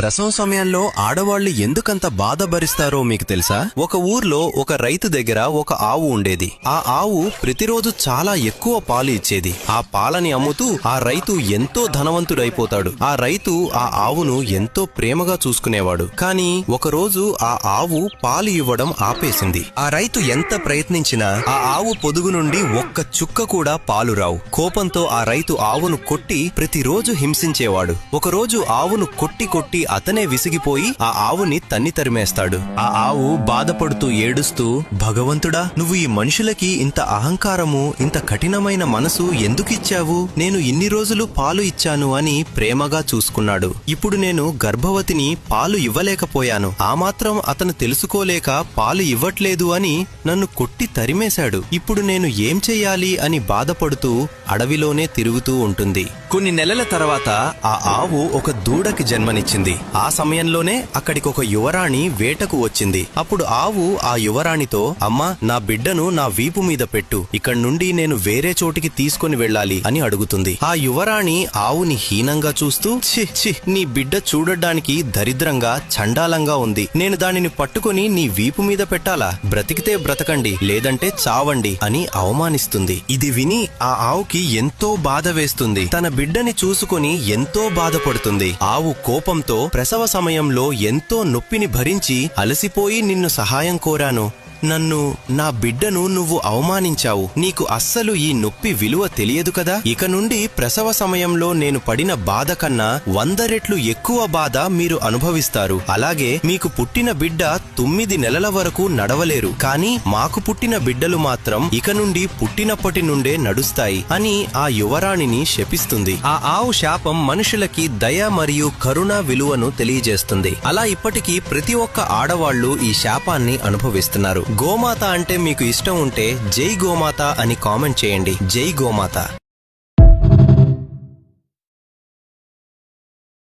ప్రసవ సమయంలో ఆడవాళ్లు ఎందుకంత బాధ భరిస్తారో మీకు తెలుసా? ఒక ఊర్లో ఒక రైతు దగ్గర ఒక ఆవు ఉండేది. ఆ ఆవు ప్రతిరోజు చాలా ఎక్కువ పాలు ఇచ్చేది. ఆ పాలని అమ్ముతూ ఆ రైతు ఎంతో ధనవంతుడైపోతాడు. ఆ రైతు ఆ ఆవును ఎంతో ప్రేమగా చూసుకునేవాడు. కానీ ఒకరోజు ఆ ఆవు పాలు ఇవ్వడం ఆపేసింది. ఆ రైతు ఎంత ప్రయత్నించినా ఆ ఆవు పొదుగు నుండి ఒక్క చుక్క కూడా పాలు రావు. కోపంతో ఆ రైతు ఆవును కొట్టి ప్రతిరోజు హింసించేవాడు. ఒకరోజు ఆవును కొట్టి అతనే విసిగిపోయి ఆ ఆవుని తన్ని తరిమేస్తాడు. ఆ ఆవు బాధపడుతూ ఏడుస్తూ, భగవంతుడా, నువ్వు ఈ మనుషులకి ఇంత అహంకారము, ఇంత కఠినమైన మనసు ఎందుకిచ్చావు? నేను ఇన్ని రోజులు పాలు ఇచ్చాను అని ప్రేమగా చూసుకున్నాడు. ఇప్పుడు నేను గర్భవతిని, పాలు ఇవ్వలేకపోయాను. ఆ మాత్రం అతను తెలుసుకోలేక పాలు ఇవ్వట్లేదు అని నన్ను కొట్టి తరిమేశాడు. ఇప్పుడు నేను ఏం చెయ్యాలి అని బాధపడుతూ అడవిలోనే తిరుగుతూ ఉంటుంది. కొన్ని నెలల తర్వాత ఆ ఆవు ఒక దూడకి జన్మనిచ్చింది. ఆ సమయంలోనే అక్కడికి ఒక యువరాణి వేటకు వచ్చింది. అప్పుడు ఆవు ఆ యువరాణితో, అమ్మా, నా బిడ్డను నా వీపు మీద పెట్టు, ఇక్కడి నుండి నేను వేరే చోటికి తీసుకుని వెళ్ళాలి అని అడుగుతుంది. ఆ యువరాణి ఆవుని హీనంగా చూస్తూ, ఛీ, నీ బిడ్డ చూడడానికి దరిద్రంగా, చండాలంగా ఉంది. నేను దానిని పట్టుకుని నీ వీపు మీద పెట్టాలా? బ్రతికితే బ్రతకండి, లేదంటే చావండి అని అవమానిస్తుంది. ఇది విని ఆ ఆవుకి ఎంతో బాధ వేస్తుంది. తన బిడ్డని చూసుకుని ఎంతో బాధపడుతుంది. ఆవు కోపంతో, ప్రసవ సమయంలో ఎంతో నొప్పిని భరించి అలసిపోయి నిన్ను సహాయం కోరాను. నన్ను, నా బిడ్డను నువ్వు అవమానించావు. నీకు అస్సలు ఈ నొప్పి విలువ తెలియదు కదా? ఇక నుండి ప్రసవ సమయంలో నేను పడిన బాధ కన్నా 100 రెట్లు ఎక్కువ బాధ మీరు అనుభవిస్తారు. అలాగే మీకు పుట్టిన బిడ్డ 9 నెలల వరకు నడవలేరు. కానీ మాకు పుట్టిన బిడ్డలు మాత్రం ఇక నుండి పుట్టినప్పటి నుండే నడుస్తాయి అని ఆ యువరాణిని శపిస్తుంది. ఆ ఆవు శాపం మనుషులకి దయ మరియు కరుణ విలువను తెలియజేస్తుంది. అలా ఇప్పటికీ ప్రతి ఒక్క ఆడవాళ్లు ఈ శాపాన్ని అనుభవిస్తున్నారు. గోమాత అంటే మీకు ఇష్టం ఉంటే జై గోమాత అని కామెంట్ చేయండి. జై గోమాత.